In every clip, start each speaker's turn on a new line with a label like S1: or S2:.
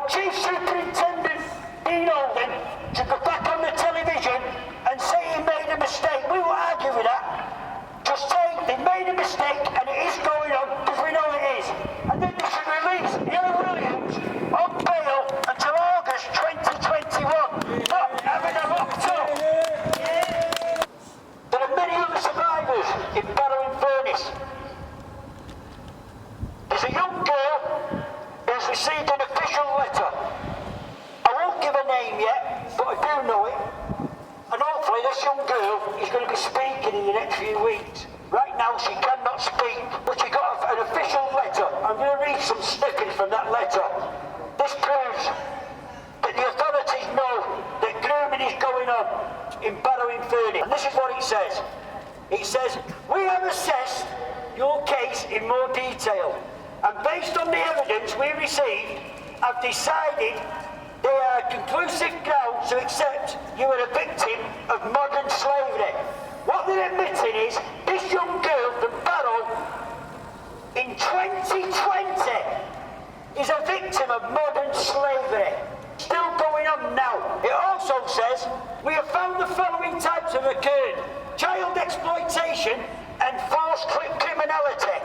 S1: Chief Superintendent Dean Holden to go back on the television and say he made a mistake. We won't argue with that. Just say they made a mistake and it is going on because we know it is. And then they should release Ella Williams on bail until August 2021. Not having her locked up. There are many other survivors in Barrow in Furness. There's a young girl who's received an official letter. I won't give her name yet, but I do know it. And hopefully this young girl is going to be speaking in the next few weeks. Right now she cannot speak, but she got an official letter. I'm going to read some snippets from that letter. This proves that the authorities know that grooming is going on in Barrow in Furness. And this is what it says. It says, we have assessed your case in more detail, and based on the evidence we received, have decided they are conclusive grounds to accept you are a victim of modern slavery. What they're admitting is this young girl from Barrow in 2020 is a victim of modern slavery. Still going on now. It also says we have found the following types have occurred: child exploitation and forced criminality.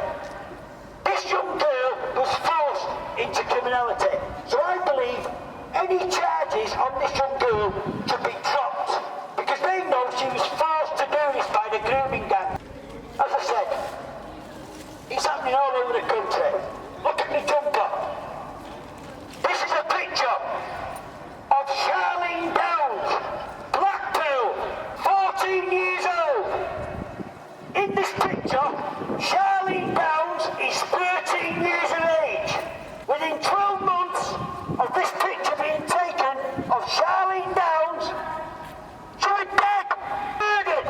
S1: This young girl was forced into criminality. So I believe any charges on this young girl should be dropped because they know she was forced to do this by the grooming gang. As I said, it's happening all over the country. Look at the jumper. This is a picture of Charlene Downs, Blackpool, 14 years old. In this picture, Charlene Downs is 13 years of age. Within 12 months of this picture being taken of Charlene Downs, she was dead, murdered.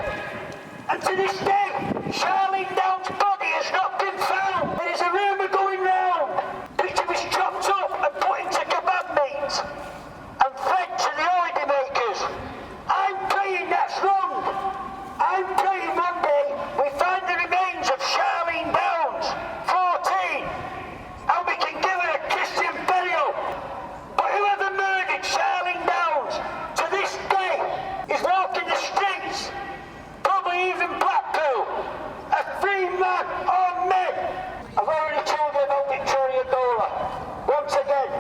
S1: And to this day, Charlene Downs' body has not been found. There is a rumour going round that she was chopped up and put into kebab meat and fed to the holiday makers. I'm praying that's wrong. I'm praying one day we find the remains of Charlene Downs, 14, and we can give her a Christian burial. But whoever murdered Charlene Downs to this day is walking the streets, probably even Blackpool, a free man or men. I've already told you about Victoria Gola. Once again,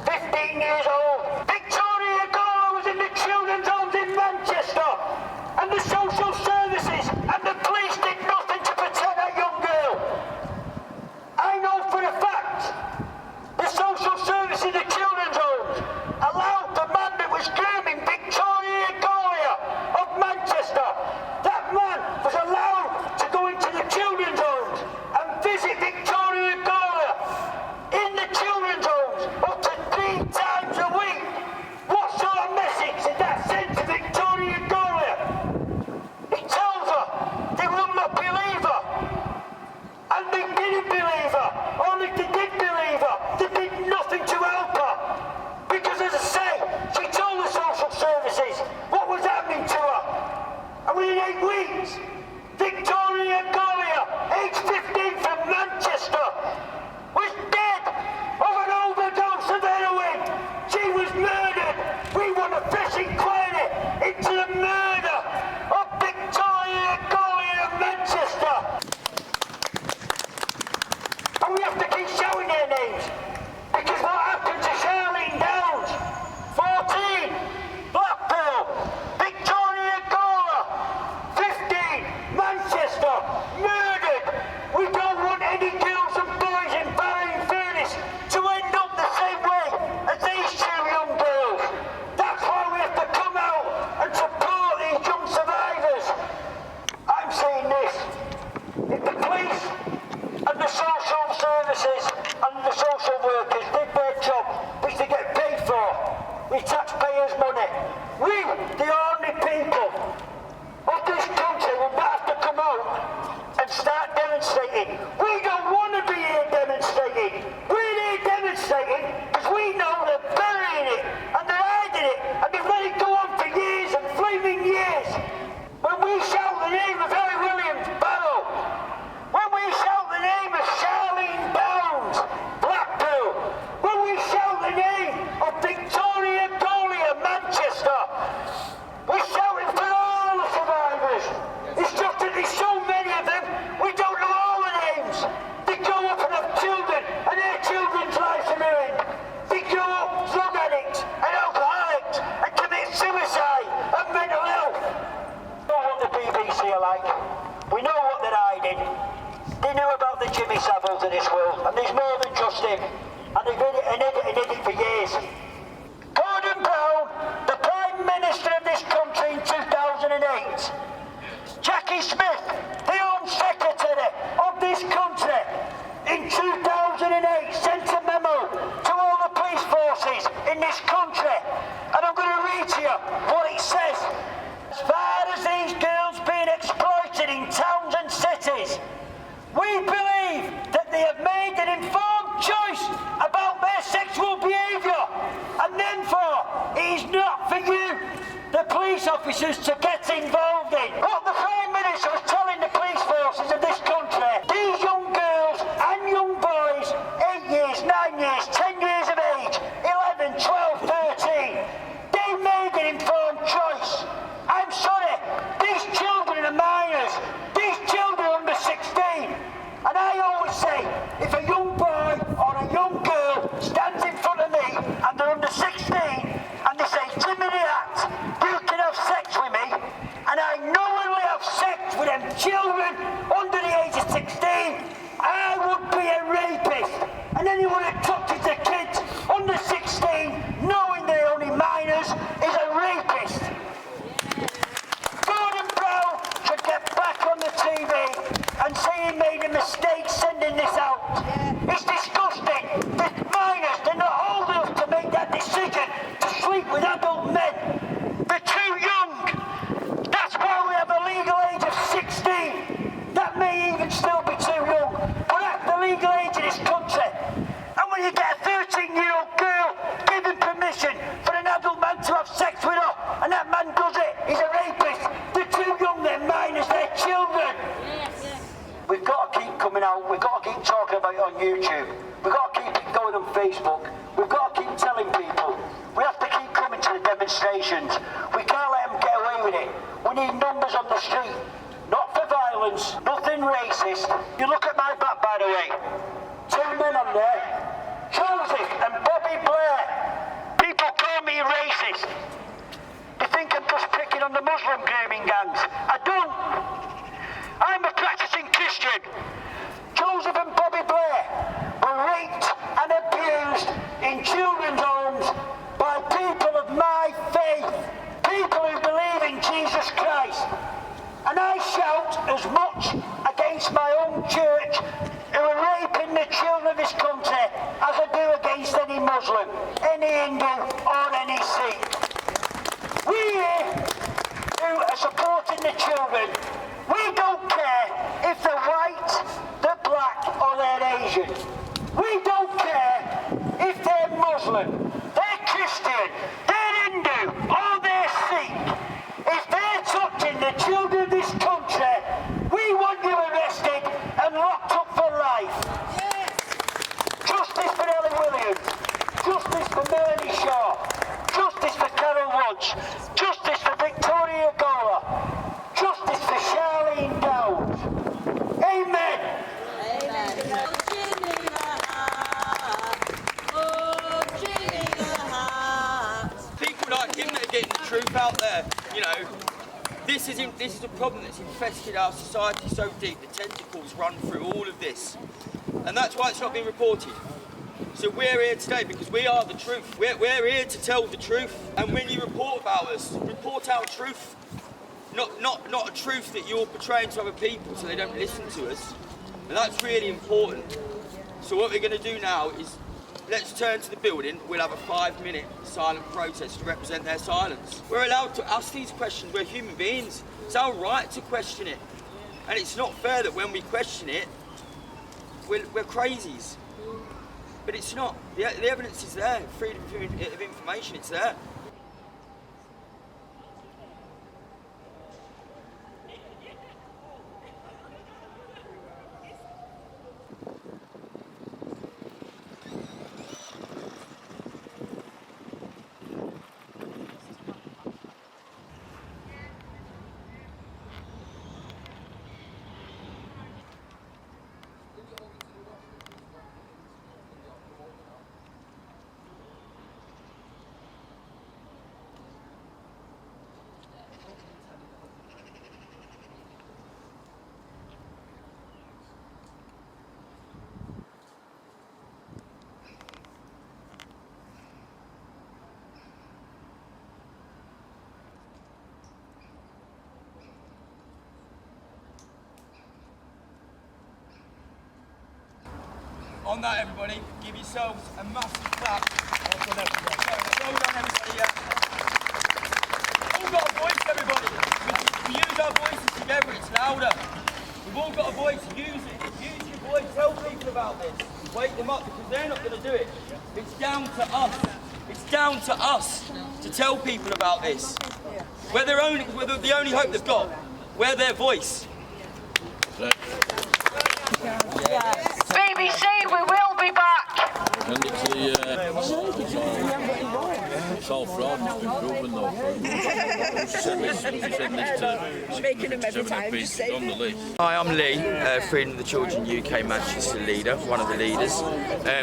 S1: 15 years old. Victoria Gola was in the children's homes in Manchester, and the social services and the police did nothing to protect that young girl. I know for a fact the social services in the children's homes allowed the man that was grooming Victoria Gola of Manchester. That man was allowed to go into the children's homes and visit Victoria Gola in the children's homes up to 3 times a week. What sort of message did that send to Victoria Gola? It tells her they will not believe her. And they didn't believe her. Only if they did believe her, they did nothing to help her. Because as I say, she told the social services what was happening to her. And within 8 weeks, Victoria Golia, age 15 from Manchester, was dead of an overdose of heroin. She was murdered. We want a fresh inquiry into the murder of Victoria Golia of Manchester. And we have to keep showing their names. Because what happened to Charlene Downs, 14, Blackpool, Victoria Gola, 15, Manchester, murdered. We don't want any girls and boys in Barrow in Furness to end up the same way as these 2 young girls. That's why we have to come out and support these young survivors. I'm saying this. If the police and the social services and the social workers did their job, which they get paid for, with taxpayers' money, we, the ordinary people of this country, will not have to come out and start demonstrating. We don't want to be here demonstrating. We're here demonstrating because we know they're burying it and they're hiding it and they've let it go on for years and flaming years. When we shout the name of Ella Williams, Barrow, when we shout the name of Charlene Downs, Blackpool, when we shout the name there's more than just him. And they've hid it and hid it and hid it for years. Gordon Brown, the Prime Minister of this country in 2008. Jackie Smith, the Home Secretary of this country in 2008, sent a memo to all the police forces in this country. And I'm going to read to you what it says. As far as these girls being exploited in towns and cities, we believe that they have made an informed choice about their sexual behaviour, and therefore it is not for you, the police officers, to get involved in. What the Prime Minister was telling the police forces of this country, these young girls and young boys, 8 years, 9 years, 10 years of age, 11, 12, 13, they made an informed choice. I'm sorry, these children are minors, these children are under 16. And I always say, if a young boy or a young girl stands in front of me and they're under 16 and they say, Jimmy the Act, you can have sex with me, and I knowingly have sex with them children under the age of 16, I would be a rapist. And anyone that touches the kids under 16, knowing they're only minors, is a rapist. Gordon Brown should get back on the TV and say he made a mistake sending this out. It's disgusting. The minors, they're not old enough to make that decision to sleep with adult men. They're too young. That's why we have a legal age of 16. That may even still be too young, but that's the legal age in this country. And when you get a 13-year-old girl given permission for an adult man to have sex with her, and that man does it, he's a rapist. They're too young, they're minors, they're children. We've got to keep coming out, we've got to keep talking about it on YouTube, we've got to keep it going on Facebook, we've got to keep telling people, we have to keep coming to the demonstrations, we can't let them get away with it. We need numbers on the street, not for violence, nothing racist. You look at my back, by the way, 2 men on there, Joseph and Bobby Blair. People call me racist. They think I'm just picking on the Muslim grooming gangs. I don't. I'm a practicing Christian. Joseph and Bobby Blair were raped and abused in children's homes by people of my faith, people who believe in Jesus Christ. And I shout as much against my own church who are raping the children of this country as I do against any Muslim, any Hindu or any Sikh. We here who are supporting the children, we don't care if they're white, they're black or they're Asian. We don't care if they're Muslim, they're Christian, they're Hindu or they're Sikh. If they're touching the children of this country, we want you arrested and locked up for life. Yes. Justice for Ellie Williams, justice for Melanie Shaw, justice for Carol Woods, justice for Victoria Gola, justice for Charlene Dowd. Amen. Amen.
S2: People like him that are getting the truth out there, you know, this is a problem that's infested our society so deep, the tentacles run through all of this. And that's why it's not being reported. So we're here today because we are the truth. We're here to tell the truth. And when you report about us, report our truth. Not a truth that you're portraying to other people so they don't listen to us. And that's really important. So what we're going to do now is, let's turn to the building. We'll have a 5-minute silent protest to represent their silence. We're allowed to ask these questions. We're human beings. It's our right to question it. And it's not fair that when we question it, we're crazies. But it's not. The evidence is there. Freedom of information, it's there. On that, everybody, give yourselves a massive clap. Well done, everybody. We've all got a voice, everybody. We use our voices together, it's louder. We've all got a voice, use it. Use your voice, tell people about this. Wake them up, because they're not going to do it. It's down to us. It's down to us to tell people about this. We're the only hope they've got. We're their voice.
S3: BBC, we will be back.
S4: And it's all fraud, it's been proven though.
S5: Making them every time, just say
S4: on the list.
S2: Hi, I'm Lee, Freedom of the Children UK Manchester leader, one of the leaders.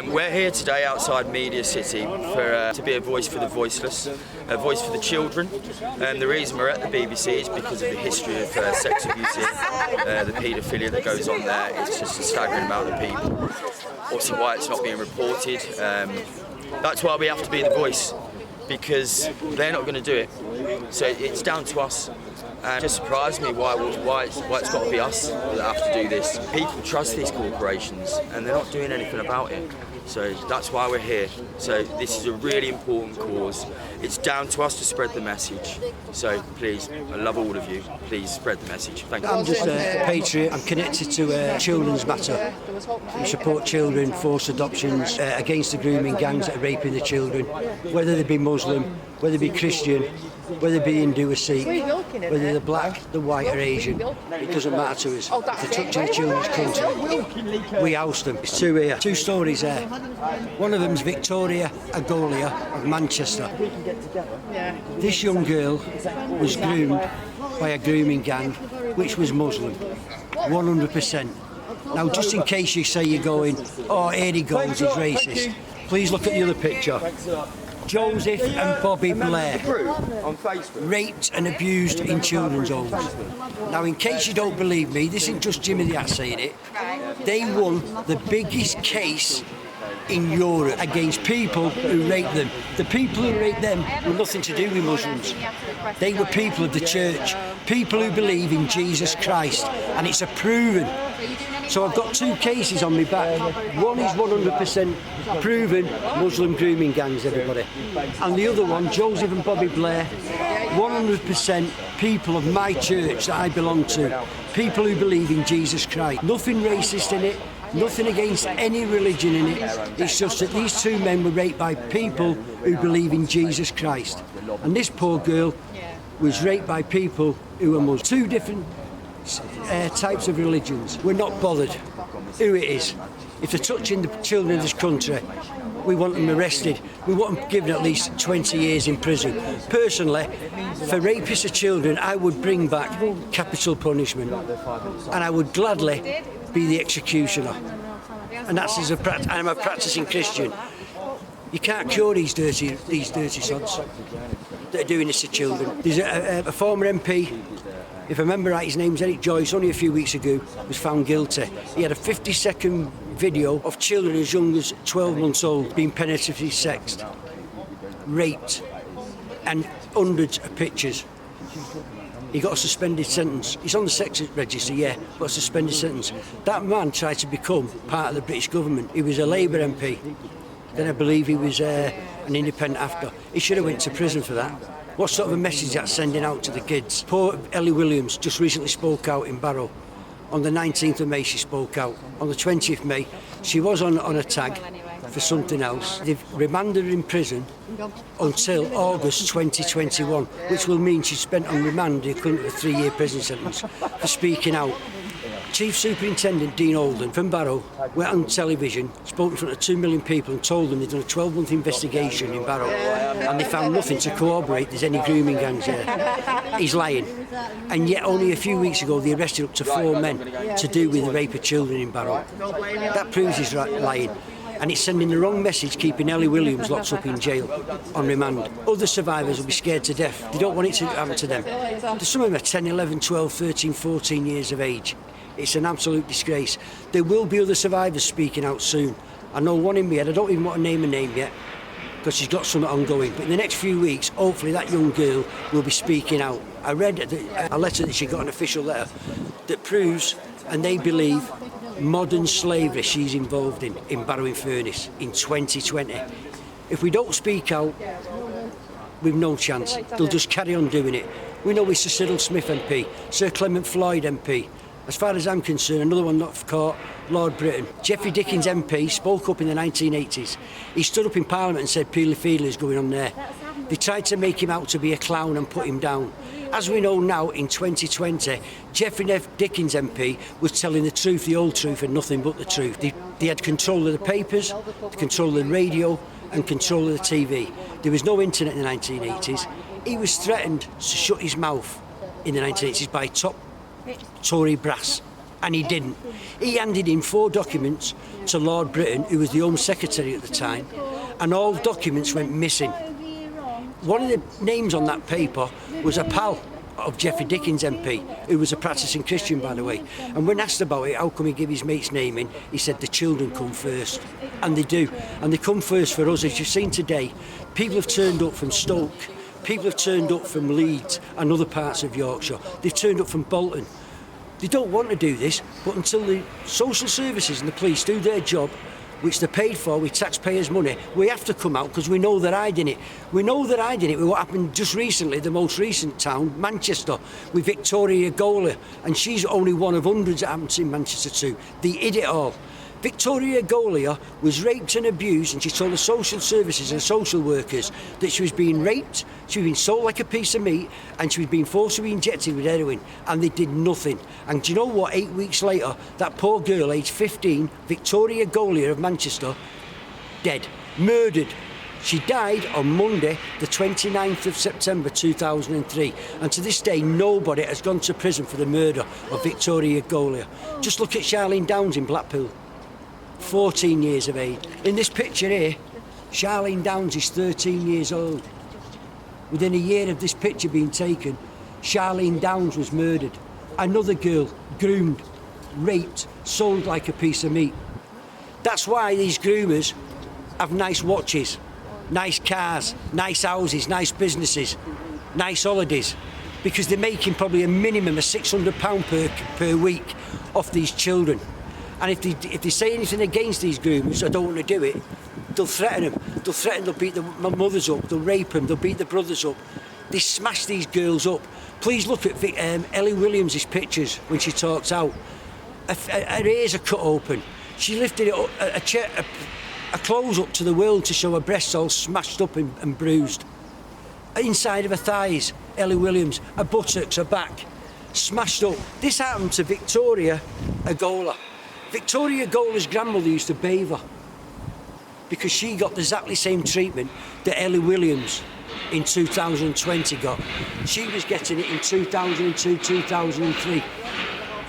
S2: We're here today outside Media City to be a voice for the voiceless, a voice for the children. The reason we're at the BBC is because of the history of sex abuse, the paedophilia that goes on there. It's just a staggering amount of people. Obviously why it's not being reported. That's why we have to be the voice, because they're not going to do it. So it's down to us. And it just surprised me why it's got to be us that have to do this. People trust these corporations and they're not doing anything about it. So that's why we're here. So this is a really important cause. It's down to us to spread the message. So please, I love all of you. Please spread the message. Thank you.
S6: I'm just a patriot. I'm connected to Children's Matter. We support children, forced adoptions, against the grooming gangs that are raping the children, whether they be Muslim, whether they be Christian, whether they be Hindu or Sikh, whether they're black, the white or Asian. It doesn't matter to us. If they're touching a children's country, we oust them. It's two here, two stories there. One of them's Victoria Agolia of Manchester. This young girl was groomed by a grooming gang which was Muslim, 100%. Now, just in case you say you're going, oh, here he goes, he's racist, please look at the other picture. Joseph and Bobby Blair raped and abused in children's homes. Now, in case you don't believe me, this isn't just Jimmy the Ass saying it. They won the biggest case in Europe against people who raped them. The people who raped them were nothing to do with Muslims. They were people of the church, people who believe in Jesus Christ, and it's a proven. So I've got two cases on my back. One is 100% proven Muslim grooming gangs, everybody. And the other one, Joseph and Bobby Blair, 100% people of my church that I belong to. People who believe in Jesus Christ. Nothing racist in it, nothing against any religion in it. It's just that these two men were raped by people who believe in Jesus Christ. And this poor girl was raped by people who were Muslim. Two different types of religions. We're not bothered who it is. If they're touching the children of this country, we want them arrested. We want them given at least 20 years in prison. Personally, for rapists of children, I would bring back capital punishment, and I would gladly be the executioner. And that's as I'm a practicing Christian. You can't cure these dirty sods that are doing this to children. There's a former MP, if I remember right, his name's Eric Joyce, only a few weeks ago, was found guilty. He had a 50-second video of children as young as 12 months old being penetratively sexed, raped, and hundreds of pictures. He got a suspended sentence. He's on the sex register, yeah, but a suspended sentence. That man tried to become part of the British government. He was a Labour MP. Then I believe he was an independent after. He should have went to prison for that. What sort of a message that's sending out to the kids? Poor Ellie Williams just recently spoke out in Barrow. On the 19th of May she spoke out. On the 20th of May she was on a tag for something else. They've remanded her in prison until August 2021, which will mean she's spent on remand the equivalent of a 3-year prison sentence for speaking out. Chief Superintendent Dean Holden from Barrow went on television, spoke in front of 2 million people and told them they'd done a 12-month investigation in Barrow and they found nothing to corroborate there's any grooming gangs there. He's lying. And yet only a few weeks ago they arrested up to 4 men to do with the rape of children in Barrow. That proves he's lying. And it's sending the wrong message, keeping Ellie Williams locked up in jail on remand. Other survivors will be scared to death. They don't want it to happen to them. Some of them are 10, 11, 12, 13, 14 years of age. It's an absolute disgrace. There will be other survivors speaking out soon. I know one in my head, I don't even want to name her name yet, because she's got something ongoing. But in the next few weeks, hopefully that young girl will be speaking out. I read a letter that she got, an official letter, that proves, and they believe, modern slavery she's involved in Barrow in Furness in 2020. If we don't speak out, we've no chance. They'll just carry on doing it. We know it's Sir Cyril Smith MP, Sir Clement Floyd MP. As far as I'm concerned, another one not caught, Lord Britain. Geoffrey Dickens MP spoke up in the 1980s. He stood up in Parliament and said paedophilia is going on there. They tried to make him out to be a clown and put him down. As we know now, in 2020, Geoffrey Dickens MP was telling the truth, the old truth, and nothing but the truth. They had control of the papers, control of the radio, and control of the TV. There was no internet in the 1980s. He was threatened to shut his mouth in the 1980s by top Tory brass, and he didn't. He handed in 4 documents to Lord Britain, who was the Home Secretary at the time, and all documents went missing. One of the names on that paper was a pal of Geoffrey Dickens MP, who was a practising Christian, by the way. And when asked about it, how come he gave his mate's name in, he said the children come first. And they do. And they come first for us. As you've seen today, people have turned up from Stoke, people have turned up from Leeds and other parts of Yorkshire. They've turned up from Bolton. They don't want to do this, but until the social services and the police do their job, which they're paid for with taxpayers' money, we have to come out because we know they're hiding it. We know they're hiding it with what happened just recently, the most recent town, Manchester, with Victoria Golia, and she's only one of hundreds that happened in Manchester too. They hid it all. Victoria Golia was raped and abused, and she told the social services and social workers that she was being raped, she was being sold like a piece of meat, and she was being forcibly injected with heroin, and they did nothing. And do you know what? 8 weeks later, that poor girl, aged 15, Victoria Golia of Manchester, dead, murdered. She died on Monday, the 29th of September 2003, and to this day nobody has gone to prison for the murder of Victoria Golia. Just look at Charlene Downs in Blackpool. 14 years of age. In this picture here, Charlene Downs is 13 years old. Within a year of this picture being taken, Charlene Downs was murdered. Another girl, groomed, raped, sold like a piece of meat. That's why these groomers have nice watches, nice cars, nice houses, nice businesses, nice holidays, because they're making probably a minimum of £600 per week off these children. And if they say anything against these groomers or don't want to do it, they'll threaten them. They'll threaten, they'll beat the mothers up, they'll rape them, they'll beat the brothers up. They smash these girls up. Please look at Ellie Williams' pictures when she talks out. Her ears are cut open. She lifted it up, a clothes up to the world to show her breasts all smashed up and bruised. Inside of her thighs, Ellie Williams, her buttocks, her back, smashed up. This happened to Victoria Golia. Victoria Golia's grandmother used to bathe her because she got exactly the same treatment that Ellie Williams in 2020 got. She was getting it in 2002, 2003.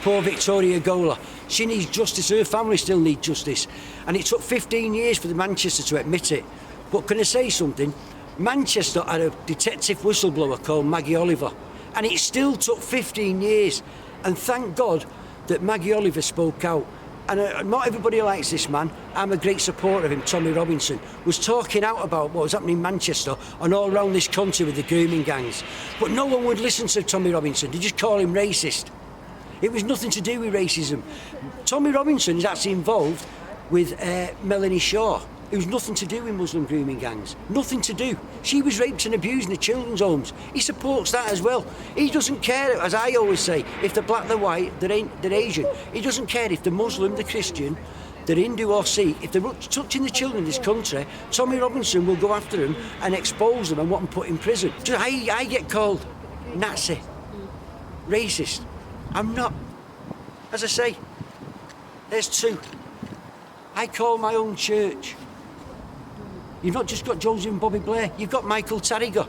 S6: Poor Victoria Golia. She needs justice, her family still need justice. And it took 15 years for the Manchester to admit it. But can I say something? Manchester had a detective whistleblower called Maggie Oliver, and it still took 15 years. And thank God that Maggie Oliver spoke out. And not everybody likes this man. I'm a great supporter of him. Tommy Robinson was talking out about what was happening in Manchester and all around this country with the grooming gangs. But no one would listen to Tommy Robinson. They just call him racist. It was nothing to do with racism. Tommy Robinson is actually involved with Melanie Shaw. It was nothing to do with Muslim grooming gangs. Nothing to do. She was raped and abused in the children's homes. He supports that as well. He doesn't care, as I always say, if they're black, they're white, they're Asian. He doesn't care if they're Muslim, they're Christian, they're Hindu or Sikh. If they're touching the children in this country, Tommy Robinson will go after them and expose them and want them put in prison. I get called Nazi, racist. I'm not. As I say, there's two. I call my own church. You've not just got Joseph and Bobby Blair, you've got Michael Tarriger.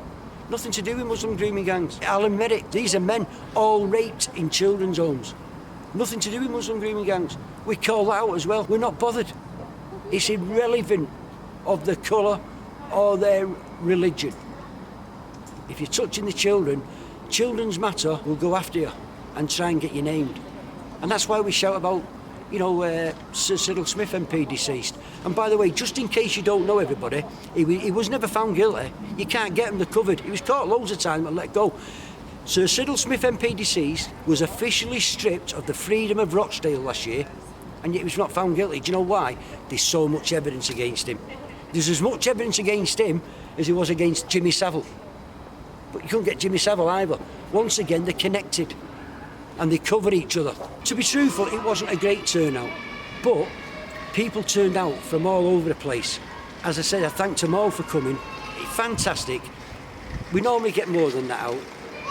S6: Nothing to do with Muslim grooming gangs. Alan Merrick, these are men all raped in children's homes. Nothing to do with Muslim grooming gangs. We call that out as well. We're not bothered. It's irrelevant of the colour or their religion. If you're touching the children, Children's Matter will go after you and try and get you named. And that's why we shout about, Sir Cyril Smith MP deceased. And by the way, just in case you don't know, everybody, he was never found guilty. You can't get him, they're covered. He was caught loads of times and let go. Sir Cyril Smith MP deceased was officially stripped of the Freedom of Rochdale last year. and yet he was not found guilty. Do you know why? There's so much evidence against him. There's as much evidence against him as there was against Jimmy Savile. But you couldn't get Jimmy Savile either. Once again, they're connected and they cover each other. To be truthful, it wasn't a great turnout, but people turned out from all over the place. As I said, I thanked them all for coming. It's fantastic. We normally get more than that out.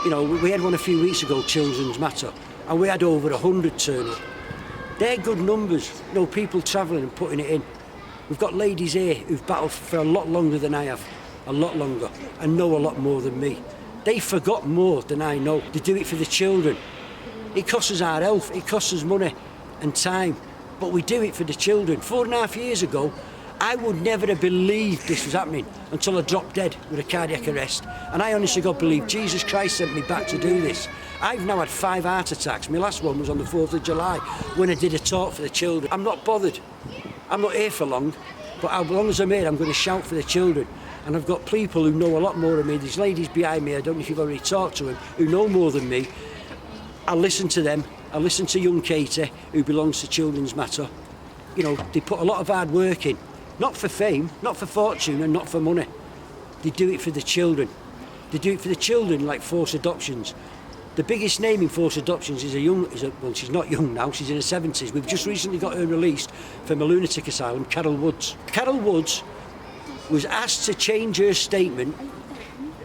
S6: You know, we had one a few weeks ago, Children's Matter, and we had over 100 turn up. They're good numbers, you know, people travelling and putting it in. We've got ladies here who've battled for a lot longer than I have, a lot longer, and know a lot more than me. They forgot more than I know. They do it for the children. It costs us our health, it costs us money and time, but we do it for the children. 4.5 years ago, I would never have believed this was happening until I dropped dead with a cardiac arrest. And I honestly God believe Jesus Christ sent me back to do this. I've now had 5 heart attacks. My last one was on the 4th of July when I did a talk for the children. I'm not bothered. I'm not here for long, but as long as I'm here, I'm going to shout for the children. And I've got people who know a lot more than me. There's ladies behind me, I don't know if you've already talked to them, who know more than me. I listen to them. I listen to young Katie, who belongs to Children's Matter. You know, they put a lot of hard work in. Not for fame, not for fortune, and not for money. They do it for the children. They do it for the children, like forced adoptions. The biggest name in forced adoptions is well, she's not young now, she's in her 70s. We've just recently got her released from a lunatic asylum, Carol Woods. Carol Woods was asked to change her statement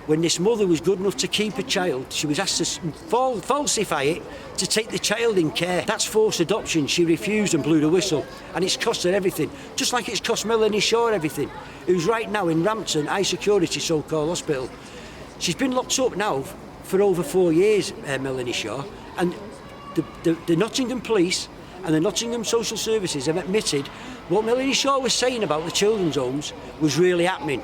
S6: when this mother was good enough to keep a child. She was asked to falsify it to take the child in care. That's forced adoption. She refused and blew the whistle, and it's cost her everything, just like it's cost Melanie Shaw everything, who's right now in Rampton high security so-called hospital. She's been locked up now for over 4 years, Melanie Shaw, and the Nottingham Police and the Nottingham Social Services have admitted what Melanie Shaw was saying about the children's homes was really happening.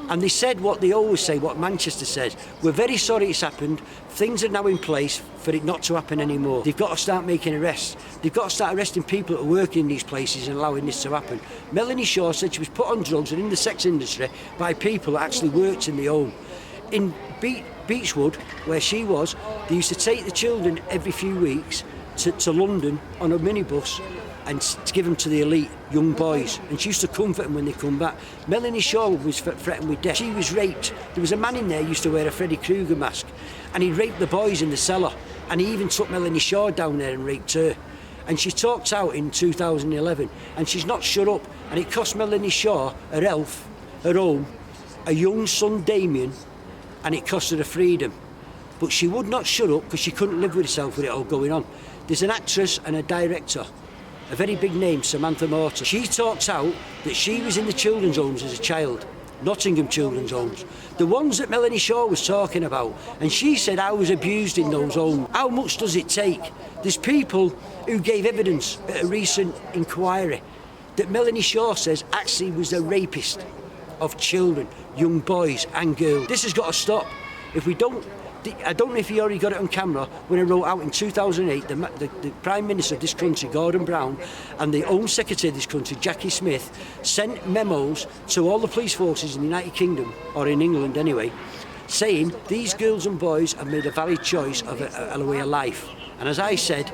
S6: And they said what they always say, what Manchester says. We're very sorry it's happened. Things are now in place for it not to happen anymore. They've got to start making arrests. They've got to start arresting people that are working in these places and allowing this to happen. Melanie Shaw said she was put on drugs and in the sex industry by people that actually worked in the home. In Beechwood, where she was, they used to take the children every few weeks to London on a minibus and to give them to the elite young boys, and she used to comfort them when they come back. Melanie Shaw was threatened with death. She was raped. There was a man in there who used to wear a Freddy Krueger mask, and he raped the boys in the cellar, and he even took Melanie Shaw down there and raped her. And she talked out in 2011, and she's not shut up, and it cost Melanie Shaw her health, her home, a young son Damien, and it cost her her freedom. But she would not shut up because she couldn't live with herself with it all going on. There's an actress and a director, a very big name, Samantha Morton. She talks out that she was in the children's homes as a child, Nottingham children's homes, the ones that Melanie Shaw was talking about, and she said I was abused in those homes. How much does it take? There's people who gave evidence at a recent inquiry that Melanie Shaw says actually was a rapist of children, young boys and girls. This has got to stop. If we don't, I don't know if he already got it on camera when I wrote out in 2008, the Prime Minister of this country, Gordon Brown, and the Home Secretary of this country, Jackie Smith, sent memos to all the police forces in the United Kingdom, or in England anyway, saying these girls and boys have made a valid choice of a way of life. And as I said,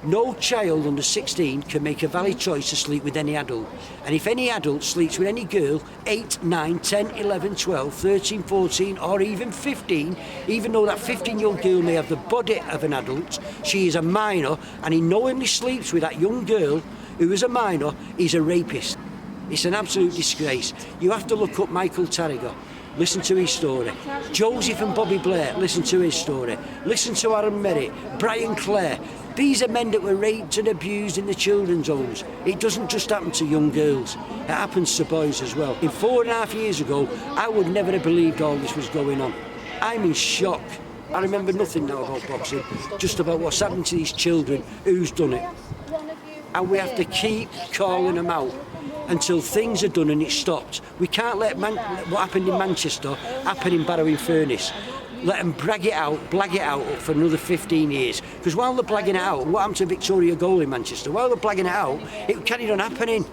S6: no child under 16 can make a valid choice to sleep with any adult. And if any adult sleeps with any girl, 8, 9, 10, 11, 12, 13, 14 or even 15, even though that 15-year-old girl may have the body of an adult, she is a minor, and he knowingly sleeps with that young girl who is a minor, he's a rapist. It's an absolute disgrace. You have to look up Michael Tarriger. Listen to his story. Joseph and Bobby Blair, listen to his story. Listen to Aaron Merritt, Brian Clare. These are men that were raped and abused in the children's homes. It doesn't just happen to young girls, it happens to boys as well. 4.5 years ago, I would never have believed all this was going on. I'm in shock. I remember nothing now about boxing, just about what's happened to these children, who's done it. And we have to keep calling them out until things are done and it's stopped. We can't let what happened in Manchester happen in Barrow in Furness. Let them blag it out for another 15 years. Because while they're blagging it out, what happened to Victoria Goal in Manchester? While they're blagging it out, it carried on happening.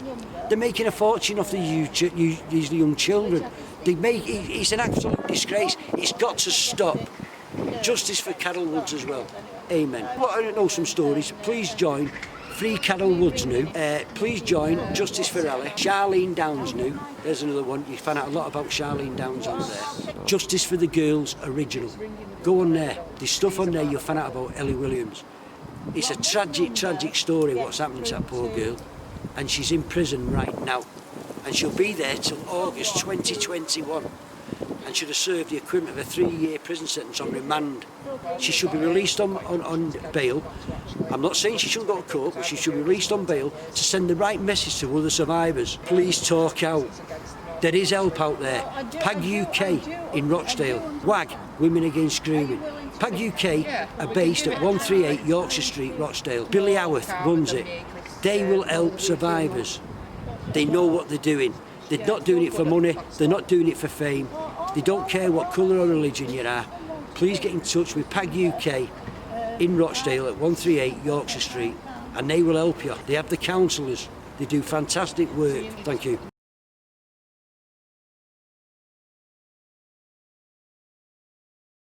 S6: They're making a fortune off these young children. It's an absolute disgrace. It's got to stop. Justice for Carol Woods as well. Amen. Well, I don't know some stories. Please join Free Carol Woods new. Please join Justice for Ellie. Charlene Downs new. There's another one. You find out a lot about Charlene Downs on there. Justice for the Girls original. Go on there. There's stuff on there you'll find out about Ellie Williams. It's a tragic story what's happened to that poor girl. And she's in prison right now. And she'll be there till August 2021. And should have served the equivalent of a 3-year prison sentence on remand. She should be released on bail. I'm not saying she shouldn't go to court, but she should be released on bail to send the right message to other survivors. Please talk out. There is help out there. PAG UK in Rochdale. WAG, Women Against Grooming. PAG UK are based at 138 Yorkshire Street, Rochdale. Billy Howarth runs it. They will help survivors. They know what they're doing. They're not doing it for money. They're not doing it for fame. They don't care what colour or religion you are. Please get in touch with PAG UK in Rochdale at 138 Yorkshire Street and they will help you. They have the counsellors. They do fantastic work. Thank you.